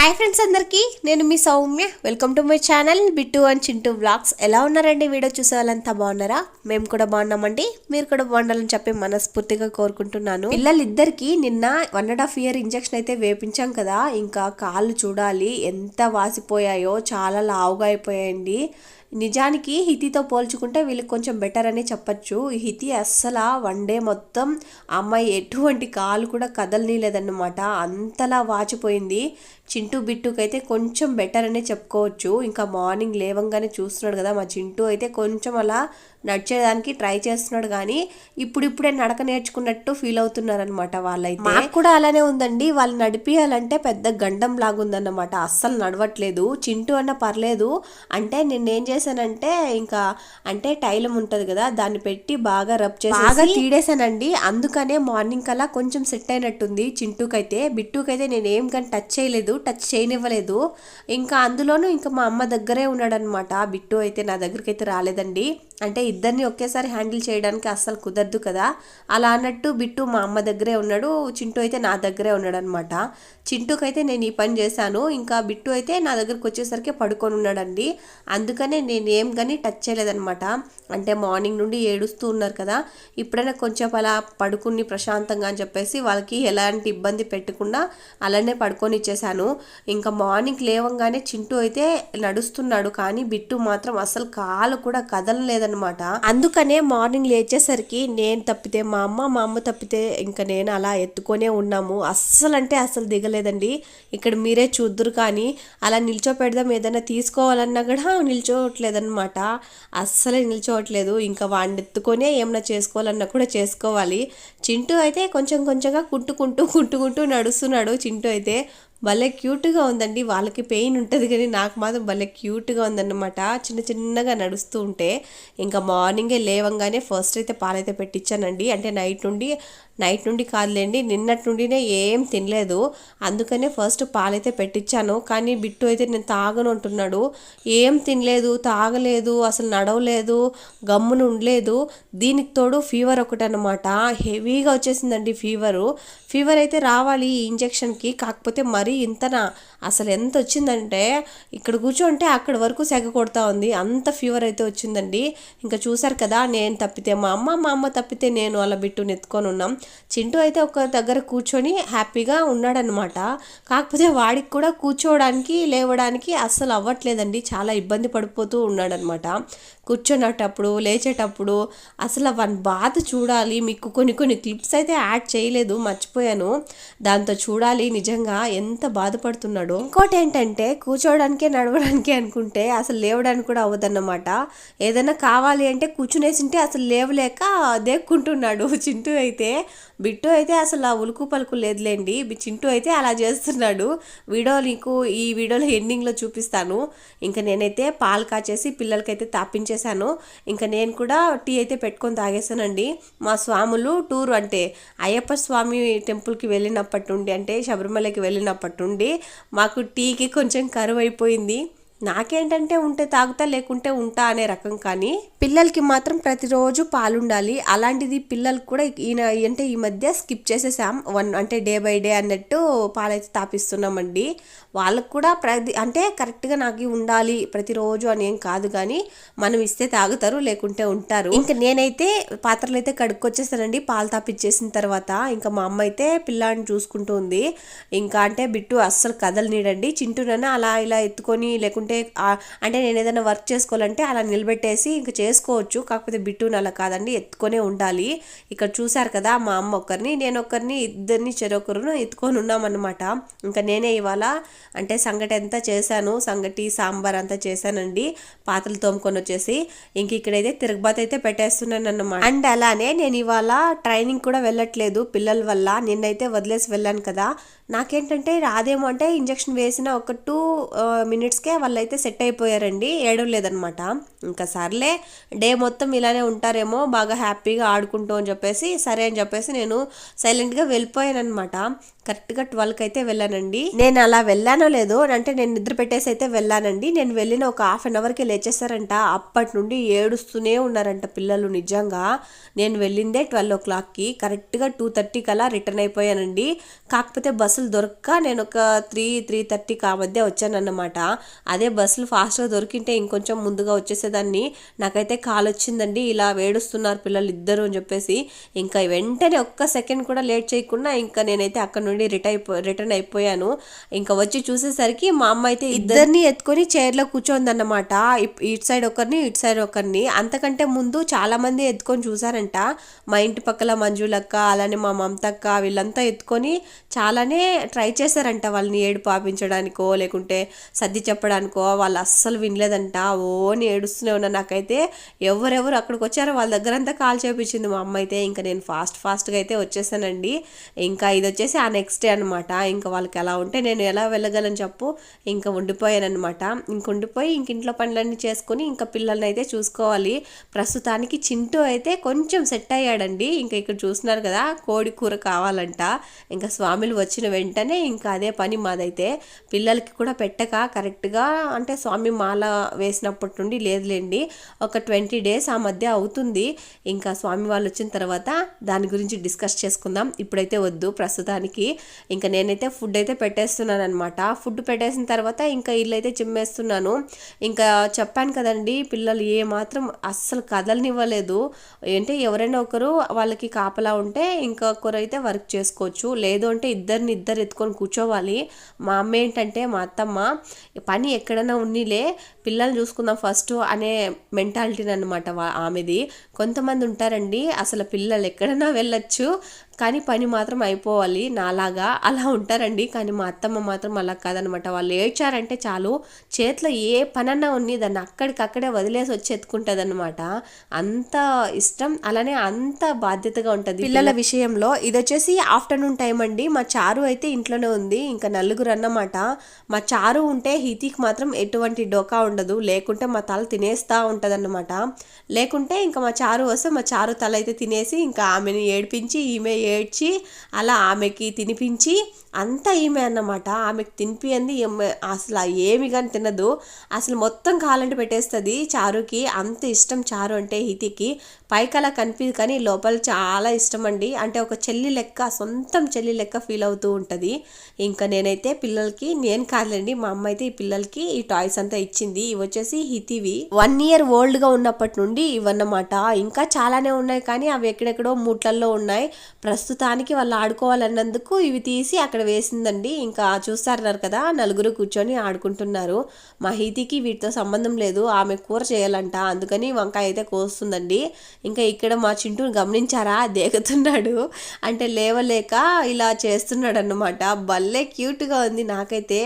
Hi friends అందరికీ నేను మీ Soumya welcome to my channel Bittu and Chintu vlogs. ఎలా ఉన్నారండి? వీడియో చూసే వాళ్ళంతా బాగున్నారా? మేము కూడా బాగున్నామండి. మీరు కూడా బాగుండాలని చెప్పి మనస్ఫూర్తిగా కోరుకుంటున్నాను. పిల్లలిద్దరికి నిన్న 1.5 year ఇంజెక్షన్ అయితే వేపించాం కదా, ఇంకా కాళ్ళు చూడాలి ఎంత వాసిపోయాయో, చాలా లావుగా అయిపోయాయండి. నిజానికి హితితో పోల్చుకుంటే వీళ్ళకి కొంచెం బెటర్ అనే చెప్పచ్చు. హితి అస్సలు వన్ డే మొత్తం అమ్మాయి ఎటువంటి కాలు కూడా కదలనీలేదన్నమాట, అంతలా వాచిపోయింది. చింటూ బిట్టుకైతే కొంచెం బెటర్ అనే చెప్పుకోవచ్చు. ఇంకా మార్నింగ్ లేవంగానే చూస్తున్నాడు కదా మా చింటూ అయితే కొంచెం అలా నడిచేదానికి ట్రై చేస్తున్నాడు, కానీ ఇప్పుడిప్పుడే నడక నేర్చుకున్నట్టు ఫీల్ అవుతున్నారనమాట వాళ్ళైతే. మాకు కూడా అలానే ఉందండి, వాళ్ళు నడిపియాలంటే పెద్ద గండం లాగుందన్నమాట, అస్సలు నడవట్లేదు. చింటూ అన్న పర్లేదు అంటే నేనేం చేశానంటే ఇంకా అంటే టైలం ఉంటుంది కదా దాన్ని పెట్టి బాగా రబ్ చేసి బాగా తీడేశానండి. అందుకనే మార్నింగ్ కల్లా కొంచెం సెట్ అయినట్టుంది చింటూకైతే. బిట్టుకైతే నేనేం కానీ టచ్ చేయలేదు, టచ్ చేయనివ్వలేదు. ఇంకా అందులోనూ ఇంకా మా అమ్మ దగ్గరే ఉన్నాడనమాట. బిట్టు అయితే నా దగ్గరికి అయితే రాలేదండి, అంటే ఇద్దరిని ఒకేసారి హ్యాండిల్ చేయడానికి అస్సలు కుదరదు కదా, అలా అన్నట్టు బిట్టు మా అమ్మ దగ్గరే ఉన్నాడు, చింటూ అయితే నా దగ్గరే ఉన్నాడు అనమాట. చింటూకైతే నేను ఈ పని చేశాను, ఇంకా బిట్టు అయితే నా దగ్గరకు వచ్చేసరికి పడుకొని ఉన్నాడండి. అందుకనే నేను ఏం కానీ టచ్ చేయలేదనమాట. అంటే మార్నింగ్ నుండి ఏడుస్తూ ఉన్నారు కదా, ఇప్పుడైనా కొంచెం అలా పడుకుని ప్రశాంతంగా అని చెప్పేసి వాళ్ళకి ఎలాంటి ఇబ్బంది పెట్టకుండా అలానే పడుకొని ఇచ్చేసాను. ఇంకా మార్నింగ్ లేవంగానే చింటూ అయితే నడుస్తున్నాడు, కానీ బిట్టు మాత్రం అసలు కాలు కూడా కదలలేదన్నమాట. అందుకనే మార్నింగ్ లేచేసరికి నేను తప్పితే మా అమ్మ తప్పితే ఇంకా నేను అలా ఎత్తుకొనే ఉన్నాము. అస్సలు అంటే అస్సలు దిగలేదండి. ఇక్కడ మీరే చూద్దురు, కానీ అలా నిల్చోపెడదాం ఏదైనా తీసుకోవాలన్నా కూడా నిల్చోవట్లేదన్నమాట, అస్సలే నిల్చోవట్లేదు. ఇంకా వాడిని ఎత్తుకొనే ఏమన్నా చేసుకోవాలన్నా కూడా చేసుకోవాలి. చింటూ అయితే కొంచెం కొంచెంగా కుంటుకుంటూ నడుస్తున్నాడు. చింటూ అయితే భలే క్యూట్గా ఉందండి. వాళ్ళకి పెయిన్ ఉంటుంది కానీ నాకు మాత్రం భలే క్యూట్గా ఉందన్నమాట, చిన్నగా నడుస్తూ ఉంటే. ఇంకా మార్నింగే లేవంగానే ఫస్ట్ అయితే పాలైతే పెట్టించానండి. అంటే నైట్ నుండి కాదులేండి, నిన్నటి నుండినే ఏం తినలేదు, అందుకనే ఫస్ట్ పాలైతే పెట్టించాను. కానీ బిట్టు అయితే నేను తాగను అంటున్నాడు, ఏం తినలేదు, తాగలేదు, అసలు నడవలేదు, గమ్మున ఉండలేదు. దీనికి తోడు ఫీవర్ ఒకటి అనమాట, హెవీగా వచ్చేసిందండి ఫీవర్ అయితే రావాలి ఈ ఇంజెక్షన్కి, కాకపోతే మరీ ఇంతనా అసలు ఎంత వచ్చిందంటే ఇక్కడ కూర్చోంటే అక్కడ వరకు సెగ కొడతా ఉంది, అంత ఫీవర్ అయితే వచ్చిందండి. ఇంకా చూసారు కదా, నేను తప్పితే మా అమ్మ తప్పితే నేను అలా బిట్టుని ఎత్తుకొని ఉన్నాం. చింటూ అయితే ఒక దగ్గర కూర్చొని హ్యాపీగా ఉన్నాడనమాట, కాకపోతే వాడికి కూడా కూర్చోవడానికి లేవడానికి అస్సలు అవ్వట్లేదండి, చాలా ఇబ్బంది పడిపోతూ ఉన్నాడనమాట. కూర్చునేటప్పుడు లేచేటప్పుడు అసలు వాని బాధ చూడాలి. మీకు కొన్ని క్లిప్స్ అయితే యాడ్ చేయలేదు, మర్చిపోయాను, దాంతో చూడాలి నిజంగా ఎంత బాధపడుతున్నాడు. ఇంకోటి ఏంటంటే కూర్చోవడానికే నడవడానికి అనుకుంటే అసలు లేవడానికి కూడా అవ్వదన్నమాట. ఏదైనా కావాలి అంటే కూర్చునేసింటే అసలు లేవలేక దేక్కుంటున్నాడు చింటూ అయితే. బిట్టు అయితే అసలు ఆ ఉలుకు పలుకు లేదులేండి, చింటూ అయితే అలా చేస్తున్నాడు. ఈ వీడియోలో ఎండింగ్లో చూపిస్తాను. ఇంకా నేనైతే పాలు కాచేసి పిల్లలకైతే తాపించేశాను. ఇంకా నేను కూడా టీ అయితే పెట్టుకొని తాగేసానండి. మా స్వాములు టూర్ అంటే అయ్యప్ప స్వామి టెంపుల్కి వెళ్ళినప్పటి నుండి, అంటే శబరిమలకి వెళ్ళినప్పటి నుండి మాకు టీకి కొంచెం కరువు అయిపోయింది. నాకేంటంటే ఉంటే తాగుతా లేకుంటే ఉంటా అనే రకం, కానీ పిల్లలకి మాత్రం ప్రతిరోజు పాలు ఉండాలి. అలాంటిది పిల్లలకి కూడా ఈ మధ్య స్కిప్ చేసేసాం, అంటే డే బై డే అన్నట్టు పాలైతే తాపిస్తున్నామండి. వాళ్ళకు కూడా అంటే కరెక్ట్గా నాకు ఉండాలి ప్రతిరోజు అని ఏం కాదు, కానీ మనం ఇస్తే తాగుతారు లేకుంటే ఉంటారు. ఇంకా నేనైతే పాత్రలు అయితే కడుక్కొచ్చేస్తానండి పాలు తాపిచ్చేసిన తర్వాత. ఇంకా మా అమ్మ అయితే పిల్లాడిని చూసుకుంటూ ఉంది. ఇంకా అంటే బిట్టు అస్సలు కదలనీడండి, చింటూనైనా అలా ఇలా ఎత్తుకొని లేకుంటే అంటే నేను ఏదైనా వర్క్ చేసుకోవాలంటే అలా నిలబెట్టేసి ఇంకా చేసుకోవచ్చు, కాకపోతే బిట్టుని అలా కాదండి, ఎత్తుకొనే ఉండాలి. ఇక్కడ చూసారు కదా మా అమ్మ ఒకరిని నేను ఒకరిని ఇద్దరిని చెరొకరును ఎత్తుకొని ఉన్నామన్నమాట. ఇంకా నేనే ఇవాళ అంటే సంగటి అంతా చేశాను, సంగటి సాంబార్ అంతా చేశానండి, పాత్రలు తోముకొని వచ్చేసి. ఇంక ఇక్కడైతే తిరగబాత్ అయితే పెట్టేస్తున్నాను అన్నమాట. అండ్ అలానే నేను ఇవాళ ట్రైనింగ్ కూడా వెళ్ళట్లేదు పిల్లల వల్ల, నిన్నైతే వదిలేసి వెళ్ళాను కదా. నాకేంటంటే రాదేమో అంటే ఇంజక్షన్ వేసిన ఒక 2 minutesకే వాళ్ళైతే సెట్ అయిపోయారండి, ఏడవలేదనమాట. ఇంకా సర్లే డే మొత్తం ఇలానే ఉంటారేమో బాగా హ్యాపీగా ఆడుకుంటూ అని చెప్పేసి సరే అని చెప్పేసి నేను సైలెంట్గా వెళ్ళిపోయాను అనమాట. కరెక్ట్గా 12కి అయితే వెళ్ళానండి. నేను అలా వెళ్ళానో లేదో అంటే నేను నిద్ర పెట్టేసి అయితే వెళ్ళానండి. నేను వెళ్ళిన ఒక హాఫ్ అన్ అవర్కి లేచేసారంట. అప్పటి నుండి ఏడుస్తూనే ఉన్నారంట పిల్లలు. నిజంగా నేను వెళ్ళిందే 12 o'clockకి, కరెక్ట్గా 2:30 కలా రిటర్న్ అయిపోయానండి. కాకపోతే బస్సులు దొరక్క నేను ఒక 3-3:30కి ఆ మధ్య వచ్చానన్నమాట. అదే బస్సులు ఫాస్ట్గా దొరికింటే ఇంకొంచెం ముందుగా వచ్చేసేదాన్ని. నాకైతే కాల్ వచ్చిందండి, ఇలా ఏడుస్తున్నారు పిల్లలు ఇద్దరు అని చెప్పేసి. ఇంకా వెంటనే ఒక్క సెకండ్ కూడా లేట్ చేయకుండా ఇంకా నేనైతే అక్కడ నుండి రిటర్న్ అయిపోయాను. ఇంకా వచ్చి చూసేసరికి మా అమ్మ అయితే ఇద్దరిని ఎత్తుకొని చైర్లో కూర్చోందన్నమాట. ఇటు సైడ్ ఒకరిని ఇటు సైడ్ ఒకరిని. అంతకంటే ముందు చాలా మంది ఎత్తుకొని చూసారంట. మా ఇంటి పక్కల మంజులక్క అలానే మా మమతక్క వీళ్ళంతా ఎత్తుకొని చాలానే ట్రై చేశారంట వాళ్ళని ఏడు పాపించడానికో లేకుంటే సర్ది చెప్పడానికో. వాళ్ళు అస్సలు వినలేదంట. ఓని ఏడుస్తూనే ఉన్నా. నాకైతే ఎవరెవరు అక్కడికి వచ్చారో వాళ్ళ దగ్గరంతా కాల్ చేపించింది మా అమ్మ అయితే. ఇంకా నేను ఫాస్ట్గా అయితే వచ్చేసానండి. ఇంకా ఇది వచ్చేసి ఆ నెక్స్ట్ డే అనమాట. ఇంకా వాళ్ళకి ఎలా ఉంటే నేను ఎలా వెళ్ళగలను చెప్పు. ఇంకా ఉండిపోయానమాట. ఇంక ఉండిపోయి ఇంక ఇంట్లో పనులన్నీ చేసుకుని ఇంకా పిల్లల్ని అయితే చూసుకోవాలి. ప్రస్తుతానికి చింటూ అయితే కొంచెం సెట్ అయ్యాడండి. ఇంకా ఇక్కడ చూస్తున్నారు కదా కోడి కూర కావాలంట. ఇంకా స్వామిలు వచ్చిన వెంటనే ఇంకా అదే పని మాదైతే. పిల్లలకి కూడా పెట్టక కరెక్ట్గా అంటే స్వామి మాల వేసినప్పటి నుండి లేదులేండి, ఒక 20 days ఆ మధ్య అవుతుంది. ఇంకా స్వామి వాళ్ళు వచ్చిన తర్వాత దాని గురించి డిస్కస్ చేసుకుందాం. ఇప్పుడైతే వద్దు ప్రస్తుతానికి. ఇంకా నేనైతే ఫుడ్ అయితే పెట్టేస్తున్నాను అనమాట. ఫుడ్ పెట్టేసిన తర్వాత ఇంకా ఇల్లు అయితే చిమ్మేస్తున్నాను. ఇంకా చెప్పాను కదండి, పిల్లలు ఏ మాత్రం అస్సలు కదలనివ్వలేదు. అంటే ఎవరైనా ఒకరు వాళ్ళకి కాపలా ఉంటే ఇంకొకరు అయితే వర్క్ చేసుకోవచ్చు, లేదు అంటే ఇద్దరు ఎత్తుకొని కూర్చోవాలి. మా అమ్మ ఏంటంటే మా అత్తమ్మ పని ఎక్కడైనా ఉన్నీలే పిల్లలు చూసుకుందాం ఫస్ట్ అనే మెంటాలిటీని అనమాట ఆమెది. కొంతమంది ఉంటారండి అసలు పిల్లలు ఎక్కడైనా వెళ్ళొచ్చు కానీ పని మాత్రం అయిపోవాలి నాలాగా, అలా ఉంటారండి. కానీ మా అత్తమ్మ మాత్రం అలా కాదనమాట. వాళ్ళు ఏడ్చారంటే చాలు, చేతిలో ఏ పనన్నా ఉంది దాన్ని అక్కడికక్కడే వదిలేసి వచ్చి ఎత్తుకుంటుంది అనమాట. అంత ఇష్టం, అలానే అంత బాధ్యతగా ఉంటుంది పిల్లల విషయంలో. ఇది వచ్చేసి ఆఫ్టర్నూన్ టైం అండి. మా చారు అయితే ఇంట్లోనే ఉంది. ఇంకా నలుగురు అన్నమాట. మా చారు ఉంటే హితికి మాత్రం ఎటువంటి డోకా ఉండదు, లేకుంటే మా తల తినేస్తూ ఉంటుంది అన్నమాట. లేకుంటే ఇంకా మా చారు వస్తే మా చారు తల అయితే తినేసి ఇంకా ఆమెని ఏడిపించి ఈమె ఏడ్చి అలా ఆమెకి తినిపించి అంతా ఈమె అన్నమాట. ఆమెకి తినిపియంది అసలు ఏమి కానీ తినదు, అసలు మొత్తం కాలంటి పెట్టేస్తుంది. చారుకి అంత ఇష్టం చారు అంటే హితికి. పైకి అలా కనిపించదు కానీ లోపల చాలా ఇష్టం అండి. అంటే ఒక చెల్లి లెక్క, సొంతం చెల్లి లెక్క ఫీల్ అవుతూ ఉంటుంది. ఇంకా నేనైతే పిల్లలకి, నేను కాదులేండి మా అమ్మ అయితే ఈ పిల్లలకి ఈ టాయ్స్ అంతా ఇచ్చింది. ఇవి వచ్చేసి హితివి 1 year ఓల్డ్గా ఉన్నప్పటి నుండి ఇవన్నమాట. ఇంకా చాలానే ఉన్నాయి కానీ అవి ఎక్కడెక్కడో మూట్లల్లో ఉన్నాయి. ప్రస్తుతానికి వాళ్ళు ఆడుకోవాలన్నందుకు ఇవి తీసి అక్కడ వేసిందండి. ఇంకా చూస్తున్నారు కదా నలుగురు కూర్చొని ఆడుకుంటున్నారు. మా హితికి వీటితో సంబంధం లేదు, ఆమె కూర చేయాలంట, అందుకని వంకాయ అయితే కోస్తుందండి. ఇంకా ఇక్కడ మా చింటూని గమనించారా, దేగుతున్నాడు అంటే లేవలేక ఇలా చేస్తున్నాడు అన్నమాట. భలే క్యూట్గా ఉంది నాకైతే.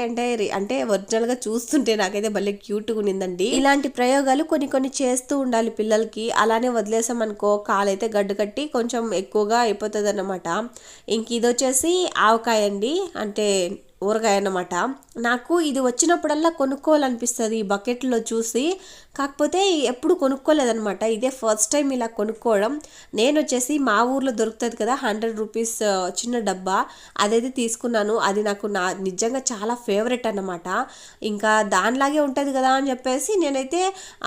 అంటే ఒరిజినల్గా చూస్తుంటే నాకైతే భలే క్యూట్గా ఉన్నిందండి. ఇలాంటి ప్రయోగాలు కొన్ని చేస్తూ ఉండాలి పిల్లలకి. అలానే వదిలేసామనుకో కాలైతే గడ్డు కట్టి కొంచెం ఎక్కువగా అయిపోతుంది అన్నమాట. ఇంక ఇది వచ్చేసి ఆవకాయ అండి, అంటే ఊరగాయ అన్నమాట. నాకు ఇది వచ్చినప్పుడల్లా కొనుక్కోవాలనిపిస్తుంది ఈ బకెట్లో చూసి, కాకపోతే ఎప్పుడు కొనుక్కోలేదనమాట. ఇదే ఫస్ట్ టైం ఇలా కొనుక్కోవడం. నేను వచ్చేసి మా ఊర్లో దొరుకుతుంది కదా 100 rupees చిన్న డబ్బా, అదైతే తీసుకున్నాను. అది నాకు నిజంగా చాలా ఫేవరెట్ అన్నమాట. ఇంకా దానిలాగే ఉంటుంది కదా అని చెప్పేసి నేనైతే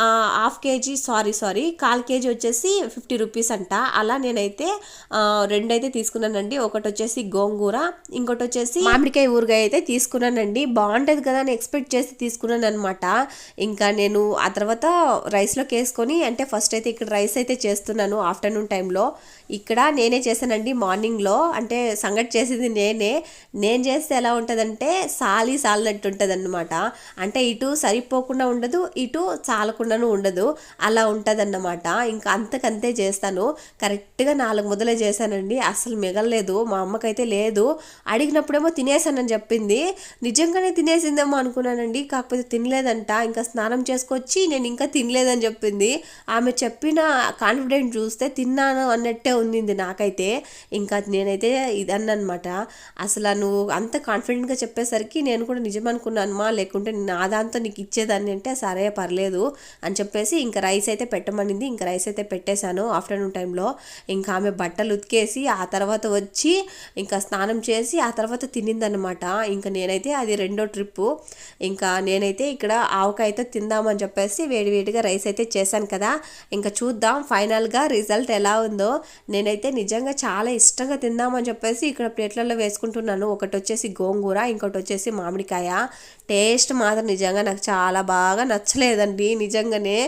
1/2 kg, సారీ 1/4 kg వచ్చేసి 50 rupees అంట. అలా నేనైతే 2 అయితే తీసుకున్నానండి. ఒకటి వచ్చేసి గోంగూర, ఇంకోటి వచ్చేసి మామిడికాయ ఊరగాయ అయితే తీసుకున్నానండి. బాగుంటుంది కదా అని ఎక్స్పెక్ట్ చేసి తీసుకున్నాను అనమాట. ఇంకా నేను ఆ తర్వాత రైస్లోకి వేసుకొని, అంటే ఫస్ట్ అయితే ఇక్కడ రైస్ అయితే చేస్తున్నాను ఆఫ్టర్నూన్ టైంలో. ఇక్కడ నేనే చేశానండి మార్నింగ్లో. అంటే సంగటి చేసేది నేను చేస్తే ఎలా ఉంటుందంటే సాలినట్టు ఉంటుంది అనమాట. అంటే ఇటు సరిపోకుండా ఉండదు, ఇటు చాలకుండాను ఉండదు, అలా ఉంటుంది అన్నమాట. ఇంకా అంతకంతే చేస్తాను. కరెక్ట్గా 4 ముద్దలే చేశానండి, అసలు మిగలలేదు. మా అమ్మకైతే లేదు, అడిగినప్పుడేమో తినేసానని చెప్పి చెప్పింది. నిజంగానే తినేసిందేమో అనుకున్నానండి, కాకపోతే తినలేదంట. ఇంకా స్నానం చేసుకొచ్చి నేను ఇంకా తినలేదని చెప్పింది. ఆమె చెప్పిన కాన్ఫిడెంట్ చూస్తే తిన్నాను అన్నట్టే ఉంది నాకైతే. ఇంకా నేనైతే ఇదన్నమాట, అసలు నువ్వు అంత కాన్ఫిడెంట్గా చెప్పేసరికి నేను కూడా నిజం అనుకున్నాను, లేకుంటే నా దాంతో నీకు ఇచ్చేదాన్ని అంటే సరే పర్లేదు అని చెప్పేసి ఇంకా రైస్ అయితే పెట్టమనింది. ఇంకా రైస్ అయితే పెట్టేశాను ఆఫ్టర్నూన్ టైంలో. ఇంకా ఆమె బట్టలు ఉతికేసి ఆ తర్వాత వచ్చి ఇంకా స్నానం చేసి ఆ తర్వాత తినిందనమాట. ఇంకా నేనైతే అది రెండో ట్రిప్పు. ఇంకా నేనైతే ఇక్కడ ఆవకాయతో తిందామని చెప్పేసి వేడివేడిగా రైస్ అయితే చేశాను కదా. ఇంకా చూద్దాం ఫైనల్గా రిజల్ట్ ఎలా ఉందో. నేనైతే నిజంగా చాలా ఇష్టంగా తిందామని చెప్పేసి ఇక్కడ ప్లేట్లలో వేసుకుంటున్నాను. ఒకటి వచ్చేసి గోంగూర, ఇంకోటి వచ్చేసి మామిడికాయ. టేస్ట్ మాత్రం నిజంగా నాకు చాలా బాగా నచ్చలేదండి, నిజంగానే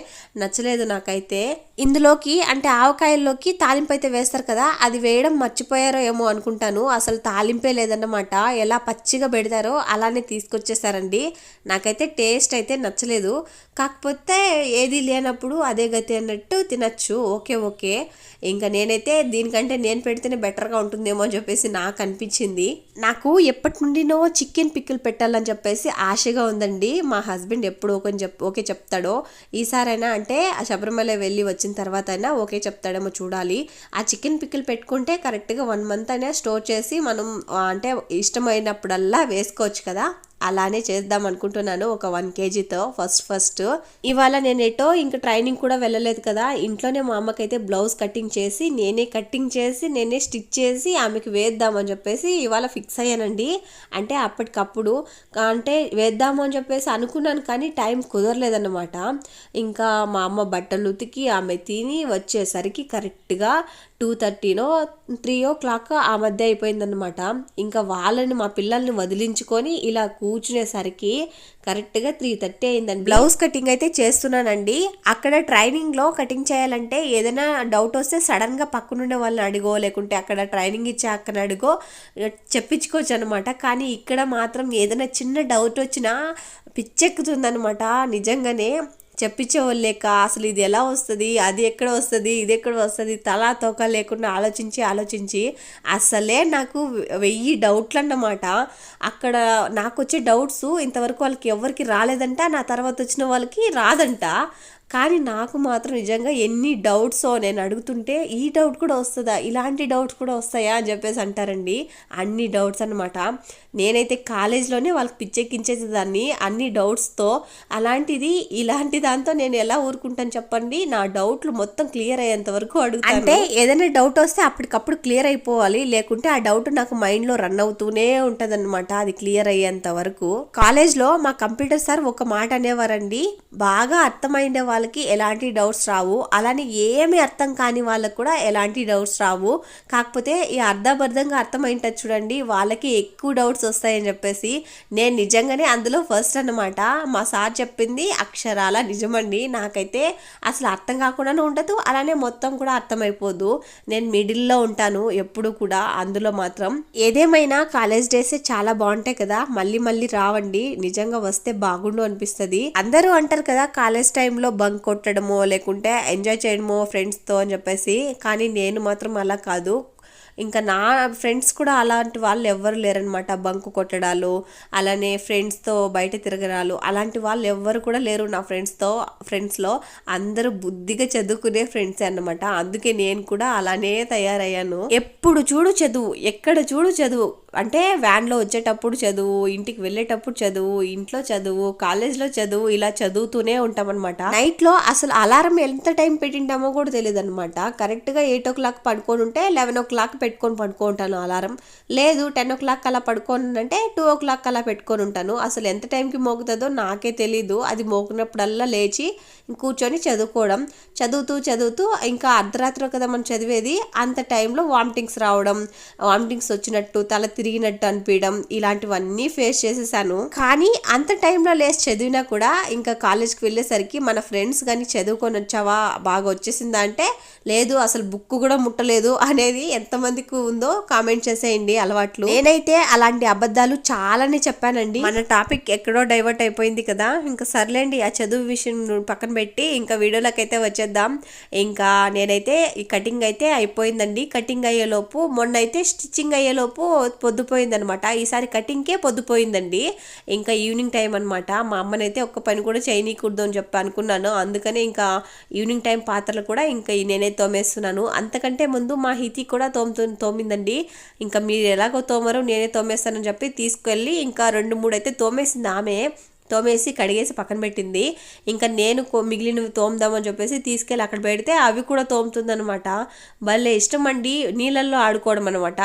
నచ్చలేదు నాకైతే. ఇందులోకి అంటే ఆవకాయల్లోకి తాలింపు అయితే వేస్తారు కదా, అది వేయడం మర్చిపోయారో ఏమో అనుకుంటాను. అసలు తాలింపే లేదన్నమాట, ఎలా పచ్చిగా పెడతారో అలానే తీసుకొచ్చేసారండి. నాకైతే టేస్ట్ అయితే నచ్చలేదు. కాకపోతే ఏది లేనప్పుడు అదే గతి అన్నట్టు తినచ్చు. Okay okay. ఇంకా నేనైతే దీనికంటే నేను పెడితేనే బెటర్గా ఉంటుందేమో అని చెప్పేసి నాకు అనిపించింది. నాకు ఎప్పటి నుండినో చికెన్ పిక్కులు పెట్టాలని చెప్పేసి ఆశగా ఉందండి. మా హస్బెండ్ ఎప్పుడు ఓకే చెప్తాడో, ఈసారైనా అంటే ఆ శబరిమల వెళ్ళి వచ్చిన తర్వాత అయినా ఓకే చెప్తాడేమో చూడాలి. ఆ చికెన్ పిక్కులు పెట్టుకుంటే కరెక్ట్గా 1 month అయినా స్టోర్ చేసి మనం అంటే ఇష్టమైనప్పుడల్లా వేసుకోవచ్చు కదా. అలానే చేద్దాం అనుకుంటున్నాను ఒక 1 kgతో ఫస్ట్. ఇవాళ నేను ఎటో ఇంకా ట్రైనింగ్ కూడా వెళ్ళలేదు కదా, ఇంట్లోనే మా అమ్మకైతే బ్లౌజ్ కటింగ్ చేసి నేనే స్టిచ్ చేసి ఆమెకి వేద్దామని చెప్పేసి ఇవాళ ఫిక్స్ అయ్యానండి. అంటే అప్పటికప్పుడు అంటే వేద్దాము అని చెప్పేసి అనుకున్నాను, కానీ టైం కుదరలేదన్నమాట. ఇంకా మా అమ్మ బట్టలు ఉతికి ఆమె తిని వచ్చేసరికి కరెక్ట్గా 2:30నో 3 o'clock ఆ మధ్య అయిపోయిందనమాట. ఇంకా వాళ్ళని మా పిల్లల్ని వదిలించుకొని ఇలా కూర్చునేసరికి కరెక్ట్గా 3:30 అయిందండి. బ్లౌజ్ కటింగ్ అయితే చేస్తున్నానండి. అక్కడ ట్రైనింగ్లో కటింగ్ చేయాలంటే ఏదైనా డౌట్ వస్తే సడన్గా పక్కనుండే వాళ్ళని అడిగో, లేకుంటే అక్కడ ట్రైనింగ్ ఇచ్చే అక్కని అడిగో చెప్పించుకోవచ్చు అనమాట. కానీ ఇక్కడ మాత్రం ఏదైనా చిన్న డౌట్ వచ్చినా పిచ్చెక్కుతుందనమాట నిజంగానే. చెప్పించేవాళ్ళు లేక అసలు ఇది ఎలా వస్తుంది, అది ఎక్కడ వస్తుంది, ఇది ఎక్కడ వస్తుంది, తలా తోక లేకుండా ఆలోచించి అసలే నాకు 1000 డౌట్లు అన్నమాట. అక్కడ నాకు వచ్చే డౌట్స్ ఇంతవరకు వాళ్ళకి ఎవరికి రాలేదంట, నా తర్వాత వచ్చిన వాళ్ళకి రాదంట. కానీ నాకు మాత్రం నిజంగా ఎన్ని డౌట్సో, నేను అడుగుతుంటే ఈ డౌట్ కూడా వస్తుందా, ఇలాంటి డౌట్స్ కూడా వస్తాయా అని చెప్పేసి అంటారండి. అన్ని డౌట్స్ అనమాట. నేనైతే కాలేజ్లోనే వాళ్ళకి పిచ్చెక్కించేసేదాన్ని అన్ని డౌట్స్తో. అలాంటిది ఇలాంటి దాంతో నేను ఎలా ఊరుకుంటాను చెప్పండి. నా డౌట్లు మొత్తం క్లియర్ అయ్యేంత వరకు అడుగుతాను. అంటే ఏదైనా డౌట్ వస్తే అప్పటికప్పుడు క్లియర్ అయిపోవాలి, లేకుంటే ఆ డౌట్ నాకు మైండ్లో రన్ అవుతూనే ఉంటుంది అనమాట, అది క్లియర్ అయ్యేంత వరకు. కాలేజ్లో మా కంప్యూటర్ సార్ ఒక మాట అనేవారండి, బాగా అర్థమైండే వాళ్ళకి ఎలాంటి డౌట్స్ రావు, అలానే ఏమి అర్థం కాని వాళ్ళకి కూడా ఎలాంటి డౌట్స్ రావు. కాకపోతే ఈ అర్థబద్ధంగా అర్థమైంటది చూడండి, వాళ్ళకి ఎక్కువ డౌట్స్ వస్తాయని చెప్పేసి. నేను నిజంగానే అందులో ఫస్ట్ అన్నమాట. మా సార్ చెప్పింది అక్షరాల నిజమండి. నాకైతే అసలు అర్థం కాకుండానే ఉండదు, అలానే మొత్తం కూడా అర్థమైపోదు. నేను మిడిల్లో ఉంటాను ఎప్పుడు కూడా అందులో మాత్రం. ఏదేమైనా కాలేజ్ డేసే చాలా బాగుంటాయి కదా, మళ్ళీ రావండి. నిజంగా వస్తే బాగుండు అనిపిస్తుంది. అందరూ అంటారు కదా కాలేజ్ టైంలో బంక్ కొట్టడమో లేకుంటే ఎంజాయ్ చేయడమో ఫ్రెండ్స్తో అని చెప్పేసి, కానీ నేను మాత్రం అలా కాదు. ఇంకా నా ఫ్రెండ్స్ కూడా అలాంటి వాళ్ళు ఎవ్వరు లేరనమాట. బంకు కొట్టడాలు, అలానే ఫ్రెండ్స్తో బయట తిరగడాలు, అలాంటి వాళ్ళు ఎవ్వరు కూడా లేరు నా ఫ్రెండ్స్లో. అందరూ బుద్ధిగా చదువుకునే ఫ్రెండ్సే అన్నమాట. అందుకే నేను కూడా అలానే తయారయ్యాను. ఎప్పుడు చూడు చదువు, ఎక్కడ చూడు చదువు. అంటే వ్యాన్లో వచ్చేటప్పుడు చదువు, ఇంటికి వెళ్ళేటప్పుడు చదువు, ఇంట్లో చదువు, కాలేజ్లో చదువు, ఇలా చదువుతూనే ఉంటామన్నమాట. నైట్లో అసలు అలారం ఎంత టైం పెట్టింటామో కూడా తెలియదు అనమాట. కరెక్ట్గా 8 o'clock పడుకొని ఉంటే 11 o'clock పెట్టుకొని పడుకుంటాను అలారం. లేదు 10 o'clock అలా పడుకోను అంటే 2 o'clock అలా పెట్టుకొని ఉంటాను. అసలు ఎంత టైంకి మోగుతుందో నాకే తెలీదు. అది మోగినప్పుడల్లా లేచి కూర్చొని చదువుకోవడం. చదువుతూ ఇంకా అర్ధరాత్రి కదా మనం చదివేది, అంత టైంలో వామిటింగ్స్ రావడం, వామిటింగ్స్ వచ్చినట్టు, తల తిరిగినట్టు అనిపించడం, ఇలాంటివన్నీ ఫేస్ చేసేసాను. కానీ అంత టైంలో లేచి చదివినా కూడా ఇంకా కాలేజ్కి వెళ్ళేసరికి మన ఫ్రెండ్స్ కానీ చదువుకొని వచ్చావా, బాగా వచ్చేసిందా అంటే లేదు, అసలు బుక్ కూడా ముట్టలేదు అనేది ఎంతమందికి ఉందో కామెంట్ చేసేయండి అలవాట్లు. నేనైతే అలాంటి అబద్ధాలు చాలానే చెప్పానండి. మన టాపిక్ ఎక్కడో డైవర్ట్ అయిపోయింది కదా, ఇంకా సర్లేండి ఆ చదువు విషయం పక్కన పెట్టి ఇంకా వీడియోలోకి అయితే వచ్చేద్దాం. ఇంకా నేనైతే ఈ కటింగ్ అయితే అయిపోయిందండి. కటింగ్ అయ్యేలోపు మొన్న అయితే స్టిచ్చింగ్ అయ్యేలోపు పొద్దుపోయిందనమాట. ఈసారి కటింగ్కే పొద్దుపోయిందండి. ఇంకా ఈవినింగ్ టైం అనమాట. మా అమ్మనైతే ఒక్క పని కూడా చేయనీకూడదు అని చెప్పి అనుకున్నాను. అందుకనే ఇంకా ఈవినింగ్ టైం పాత్రలు కూడా ఇంకా నేనే తోమేస్తున్నాను. అంతకంటే ముందు మా హితి కూడా తోమిందండి. ఇంకా మీరు ఎలాగో తోమరు నేనే తోమేస్తానని చెప్పి తీసుకెళ్ళి ఇంకా 2-3 అయితే తోమేసింది ఆమె. తోమేసి కడిగేసి పక్కన పెట్టింది. ఇంకా నేను మిగిలినవి తోముదామని చెప్పేసి తీసుకెళ్ళి అక్కడ పెడితే అవి కూడా తోముతుందనమాట. భలే ఇష్టం అండి నీళ్ళల్లో ఆడుకోవడం అనమాట.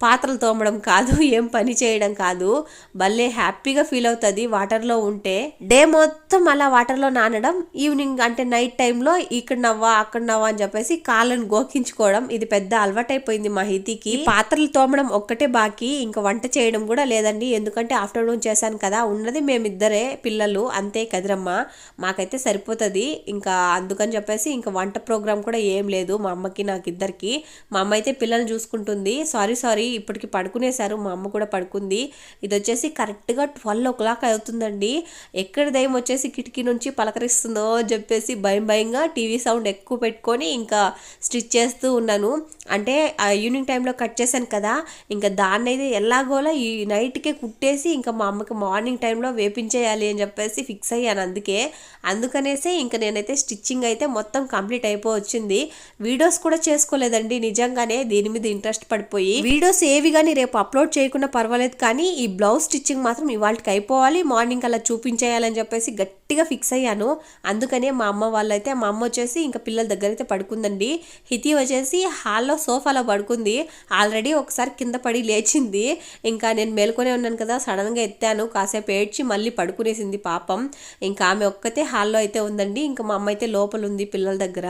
పాత్రలు తోమడం కాదు, ఏం పని చేయడం కాదు. భలే హ్యాపీగా ఫీల్ అవుతుంది వాటర్లో ఉంటే. డే మొత్తం అలా వాటర్లో నానడం, ఈవినింగ్ అంటే నైట్ టైంలో ఇక్కడ నవ్వా అక్కడ నవ్వా అని చెప్పేసి కాళ్ళను గోకించుకోవడం, ఇది పెద్ద అలవాటైపోయింది మా హితికి. పాత్రలు తోమడం ఒక్కటే బాకీ, ఇంకా వంట చేయడం కూడా లేదండి. ఎందుకంటే ఆఫ్టర్నూన్ చేశాను కదా, ఉన్నది మేమిద్దరే పిల్లలు అంతే కదిరమ్మ, మాకైతే సరిపోతుంది. ఇంకా అందుకని చెప్పేసి ఇంకా వంట ప్రోగ్రామ్ కూడా ఏం లేదు మా అమ్మకి నాకు ఇద్దరికి. మా అమ్మ అయితే పిల్లల్ని చూసుకుంటుంది. సారీ ఇప్పటికి పడుకునేశారు, మా అమ్మ కూడా పడుకుంది. ఇది వచ్చేసి కరెక్ట్గా 12 o'clock అవుతుందండి. ఎక్కడ దయ్యం వచ్చేసి కిటికీ నుంచి పలకరిస్తుందో అని చెప్పేసి భయంగా టీవీ సౌండ్ ఎక్కువ పెట్టుకొని ఇంకా స్టిచ్ చేస్తూ ఉన్నాను. అంటే ఆ ఈవినింగ్ టైంలో కట్ చేశాను కదా, ఇంకా దాన్ని అయితే ఎలాగోలా ఈ నైట్కే కుట్టేసి ఇంకా మా అమ్మకి మార్నింగ్ టైంలో వేపించేయాలి అని చెప్పేసి ఫిక్స్ అయ్యాను. అందుకనేసే ఇంకా నేనైతే స్టిచ్చింగ్ అయితే మొత్తం కంప్లీట్ అయిపోవచ్చింది. వీడియోస్ కూడా చేసుకోలేదండి, నిజంగానే దీని మీద ఇంట్రెస్ట్ పడిపోయి. వీడియోస్ ఏవి కానీ రేపు అప్లోడ్ చేయకుండా పర్వాలేదు, కానీ ఈ బ్లౌజ్ స్టిచ్చింగ్ మాత్రం ఇవాళకి అయిపోవాలి, మార్నింగ్ అలా చూపించేయాలని చెప్పేసి గట్టిగా ఫిక్స్ అయ్యాను. అందుకనే మా అమ్మ వచ్చేసి ఇంకా పిల్లల దగ్గర అయితే పడుకుందండి. హితి వచ్చేసి హాల్లో సోఫాలో పడుకుంది. ఆల్రెడీ ఒకసారి కింద పడి లేచింది. ఇంకా నేను మేలుకొనే ఉన్నాను కదా, సడన్గా ఎత్తాను, కాసేపు ఏడ్చి మళ్ళీ పడుకునేసింది పాపం. ఇంకా ఆమె ఒక్కతే హాల్లో అయితే ఉందండి. ఇంకా మా అమ్మ అయితే లోపల ఉంది పిల్లల దగ్గర.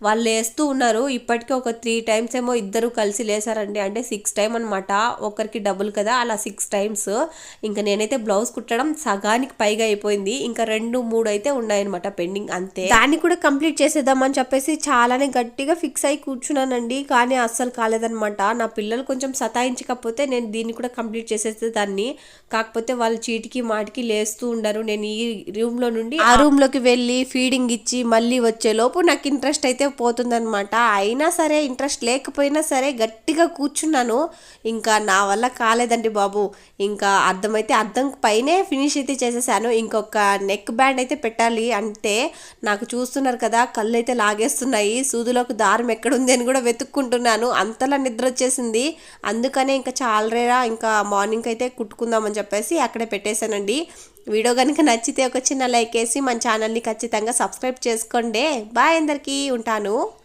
వాళ్ళు లేస్తూ ఉన్నారు. ఇప్పటికే ఒక 3 times ఏమో ఇద్దరు కలిసి లేసారండి. అంటే 6 times అనమాట, ఒకరికి డబుల్ కదా, అలా 6 times. ఇంకా నేనైతే బ్లౌజ్ కుట్టడం సగానికి పైగా అయిపోయింది. ఇంకా 2-3 అయితే ఉన్నాయన్నమాట పెండింగ్, అంతే. దాన్ని కూడా కంప్లీట్ చేసేద్దామని చెప్పేసి చాలానే గట్టిగా ఫిక్స్ అయి కూర్చున్నానండి, కానీ అస్సలు కాలేదనమాట. నా పిల్లలు కొంచెం సతాయించకపోతే నేను దీన్ని కూడా కంప్లీట్ చేసేసేదాన్ని. కాకపోతే వాళ్ళు చీటికి మాటికి లేస్తూ ఉండరు. నేను ఈ రూమ్లో నుండి ఆ రూమ్లోకి వెళ్ళి ఫీడింగ్ ఇచ్చి మళ్ళీ వచ్చేలోపు నాకు ఇంట్రెస్ట్ అయితే పోతుందనమాట. అయినా సరే ఇంట్రెస్ట్ లేకపోయినా సరే గట్టిగా కూర్చున్నాను. ఇంకా నా వల్ల కాలేదండి బాబు. ఇంకా అర్థం పైనే ఫినిష్ అయితే చేసేసాను. ఇంకొక నెక్ బ్యాండ్ అయితే పెట్టాలి. అంటే నాకు చూస్తున్నారు కదా, కళ్ళు అయితే లాగేస్తున్నాయి. సూదులోకి దారం ఎక్కడుంది అని కూడా వెతుక్కుంటున్నాను, అంతలా నిద్ర వచ్చేసింది. అందుకనే ఇంకా చాలరేరా, ఇంకా మార్నింగ్ అయితే కుట్టుకుందామని చెప్పేసి అక్కడే పెట్టేశానండి. వీడియో కనుక నచ్చితే ఒక చిన్న లైక్ వేసి మన ఛానల్ని ఖచ్చితంగా సబ్స్క్రైబ్ చేసుకోండి. బాయ్ అందరికీ, ఉంటాను.